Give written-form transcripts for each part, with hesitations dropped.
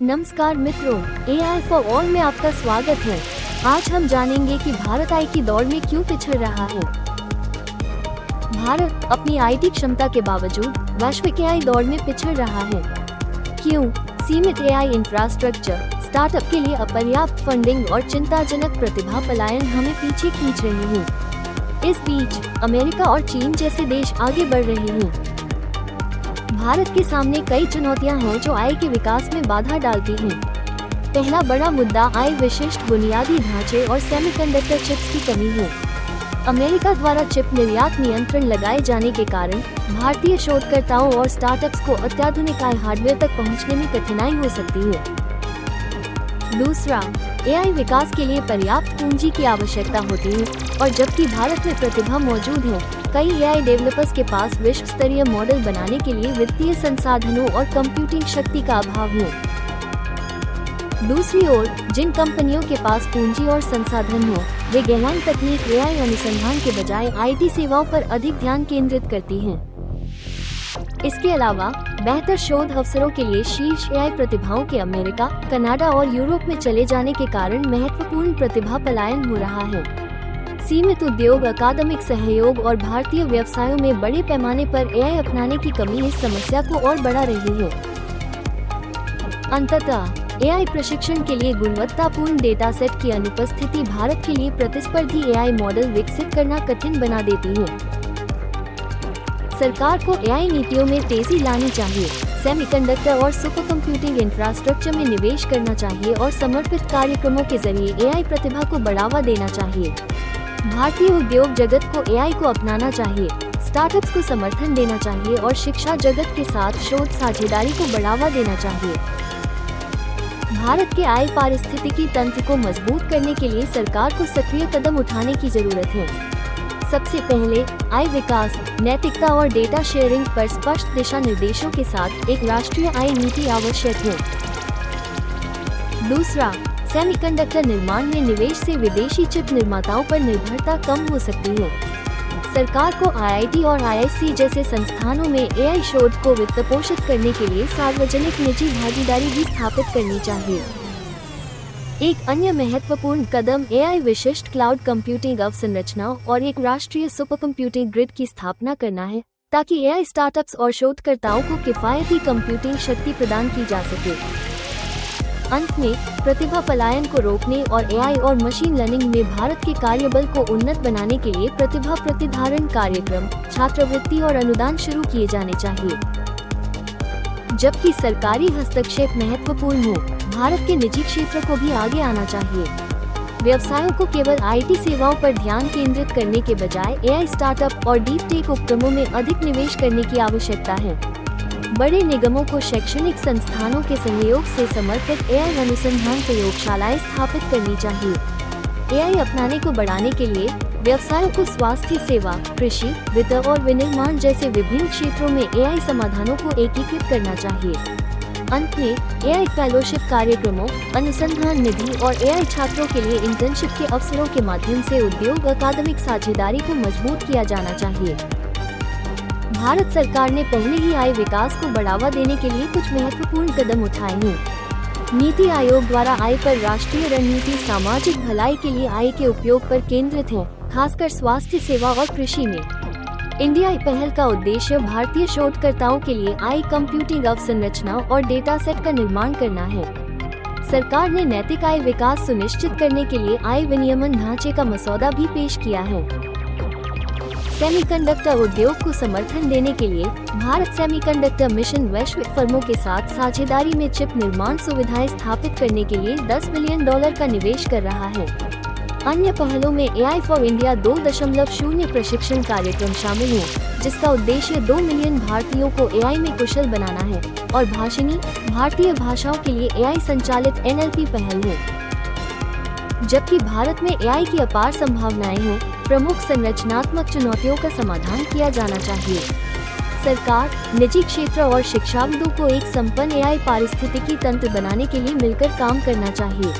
नमस्कार मित्रों, AI for all में आपका स्वागत है। आज हम जानेंगे कि भारत AI की दौड़ में क्यों पिछड़ रहा है। भारत अपनी IT क्षमता के बावजूद वैश्विक AI दौड़ में पिछड़ रहा है। क्यों? सीमित AI इंफ्रास्ट्रक्चर, स्टार्टअप के लिए अपर्याप्त फंडिंग और चिंताजनक प्रतिभा पलायन हमें पीछे खींच रहे हैं। इस बीच अमेरिका और चीन जैसे देश आगे बढ़ रहे हैं। भारत के सामने कई चुनौतियां हैं जो AI के विकास में बाधा डालती हैं। पहला बड़ा मुद्दा AI विशिष्ट बुनियादी ढांचे और सेमीकंडक्टर चिप्स की कमी है। अमेरिका द्वारा चिप निर्यात नियंत्रण लगाए जाने के कारण भारतीय शोधकर्ताओं और स्टार्टअप्स को अत्याधुनिक AI हार्डवेयर तक पहुंचने में कठिनाई हो सकती है। दूसरा, AI विकास के लिए पर्याप्त पूंजी की आवश्यकता होती है और जबकि भारत में प्रतिभा मौजूद है, कई AI डेवलपर्स के पास विश्व स्तरीय मॉडल बनाने के लिए वित्तीय संसाधनों और कंप्यूटिंग शक्ति का अभाव है। दूसरी ओर, जिन कंपनियों के पास पूंजी और संसाधन हो, वे गहन तकनीक AI अनुसंधान के बजाय IT सेवाओं पर अधिक ध्यान केंद्रित करती हैं। इसके अलावा बेहतर शोध अवसरों के लिए शीर्ष AI प्रतिभाओं के अमेरिका, कनाडा और यूरोप में चले जाने के कारण महत्वपूर्ण प्रतिभा पलायन हो रहा है। सीमित उद्योग, अकादमिक सहयोग और भारतीय व्यवसायों में बड़े पैमाने पर AI अपनाने की कमी इस समस्या को और बढ़ा रही है। अंततः AI प्रशिक्षण के लिए गुणवत्तापूर्ण डेटा सेट की अनुपस्थिति भारत के लिए प्रतिस्पर्धी AI मॉडल विकसित करना कठिन बना देती है। सरकार को AI नीतियों में तेजी लानी चाहिए, सेमीकंडक्टर और सुपर कंप्यूटिंग इंफ्रास्ट्रक्चर में निवेश करना चाहिए और समर्पित कार्यक्रमों के जरिए AI प्रतिभा को बढ़ावा देना चाहिए। भारतीय उद्योग जगत को AI को अपनाना चाहिए, स्टार्टअप्स को समर्थन देना चाहिए और शिक्षा जगत के साथ शोध साझेदारी को बढ़ावा देना चाहिए। भारत के AI पारिस्थितिकी तंत्र को मजबूत करने के लिए सरकार को सक्रिय कदम उठाने की जरूरत है। सबसे पहले AI विकास, नैतिकता और डेटा शेयरिंग पर स्पष्ट दिशा निर्देशों के साथ एक राष्ट्रीय AI नीति आवश्यक है। दूसरा, सेमीकंडक्टर निर्माण में निवेश से विदेशी चिप निर्माताओं पर निर्भरता कम हो सकती है। सरकार को IIT और IISc जैसे संस्थानों में AI शोध को वित्त पोषित करने के लिए सार्वजनिक निजी भागीदारी भी स्थापित करनी चाहिए। एक अन्य महत्वपूर्ण कदम AI विशिष्ट क्लाउड कंप्यूटिंग अवसंरचना और एक राष्ट्रीय सुपर कंप्यूटिंग ग्रिड की स्थापना करना है, ताकि AI स्टार्टअप्स और शोधकर्ताओं को किफायती कंप्यूटिंग शक्ति प्रदान की जा सके। अंत में, प्रतिभा पलायन को रोकने और AI और मशीन लर्निंग में भारत के कार्यबल को उन्नत बनाने के लिए प्रतिभा प्रतिधारण कार्यक्रम, छात्रवृत्ति और अनुदान शुरू किए जाने चाहिए। जबकि सरकारी हस्तक्षेप महत्वपूर्ण हो, भारत के निजी क्षेत्र को भी आगे आना चाहिए। व्यवसायों को केवल IT सेवाओं पर ध्यान केंद्रित करने के बजाय AI स्टार्टअप और डीप टेक उपक्रमों में अधिक निवेश करने की आवश्यकता है। बड़े निगमों को शैक्षणिक संस्थानों के सहयोग से समर्पित AI अनुसंधान प्रयोगशालाएं स्थापित करनी चाहिए। AI अपनाने को बढ़ाने के लिए व्यवसायों को स्वास्थ्य सेवा, कृषि, वित्त और विनिर्माण जैसे विभिन्न क्षेत्रों में AI समाधानों को एकीकृत करना चाहिए। अंत में, AI फेलोशिप कार्यक्रमों, अनुसंधान निधि और AI छात्रों के लिए इंटर्नशिप के अवसरों के माध्यम से उद्योग अकादमिक साझेदारी को मजबूत किया जाना चाहिए। भारत सरकार ने पहले ही AI विकास को बढ़ावा देने के लिए कुछ महत्वपूर्ण कदम उठाए हैं। नीति आयोग द्वारा AI पर राष्ट्रीय रणनीति सामाजिक भलाई के लिए AI के उपयोग पर केंद्रित है, खासकर स्वास्थ्य सेवा और कृषि में। इंडिया पहल का उद्देश्य भारतीय शोधकर्ताओं के लिए AI कंप्यूटिंग अवसंरचना और डेटा सेट का निर्माण करना है। सरकार ने नैतिक AI विकास सुनिश्चित करने के लिए AI विनियमन ढांचे का मसौदा भी पेश किया है। सेमीकंडक्टर उद्योग को समर्थन देने के लिए भारत सेमीकंडक्टर मिशन वैश्विक फर्मों के साथ साझेदारी में चिप निर्माण सुविधाएं स्थापित करने के लिए $10 बिलियन का निवेश कर रहा है। अन्य पहलों में AI फॉर इंडिया 2.0 प्रशिक्षण कार्यक्रम शामिल है, जिसका उद्देश्य 2 मिलियन भारतीयों को AI में कुशल बनाना है, और भाषिणी भारतीय भाषाओं के लिए AI संचालित NLP पहल है। जबकि भारत में AI की अपार संभावनाएं हैं, प्रमुख संरचनात्मक चुनौतियों का समाधान किया जाना चाहिए। सरकार, निजी क्षेत्र और शिक्षाविदों को एक संपन्न AI पारिस्थितिकी तंत्र बनाने के लिए मिलकर काम करना चाहिए।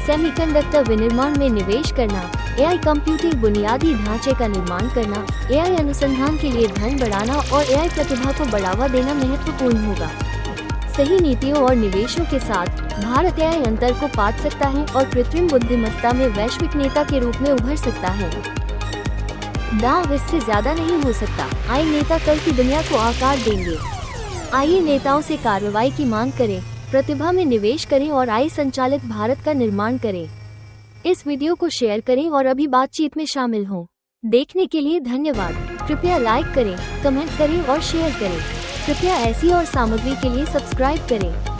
सेमीकंडक्टर विनिर्माण में निवेश करना, AI कंप्यूटिंग बुनियादी ढांचे का निर्माण करना, AI अनुसंधान के लिए धन बढ़ाना और AI प्रतिभा को बढ़ावा देना महत्वपूर्ण होगा। सही नीतियों और निवेशों के साथ भारत एआई अंतर को पाट सकता है और कृत्रिम बुद्धिमत्ता में वैश्विक नेता के रूप में उभर सकता है। दांव इससे ज्यादा नहीं हो सकता। आई नेता कल की दुनिया को आकार देंगे। आइए नेताओं से कार्रवाई की मांग करें, प्रतिभा में निवेश करें और आई संचालित भारत का निर्माण करें। इस वीडियो को शेयर करें और अभी बातचीत में शामिल हों। देखने के लिए धन्यवाद। कृपया लाइक करें, कमेंट करें और शेयर करें। कृपया ऐसी और सामग्री के लिए सब्सक्राइब करें।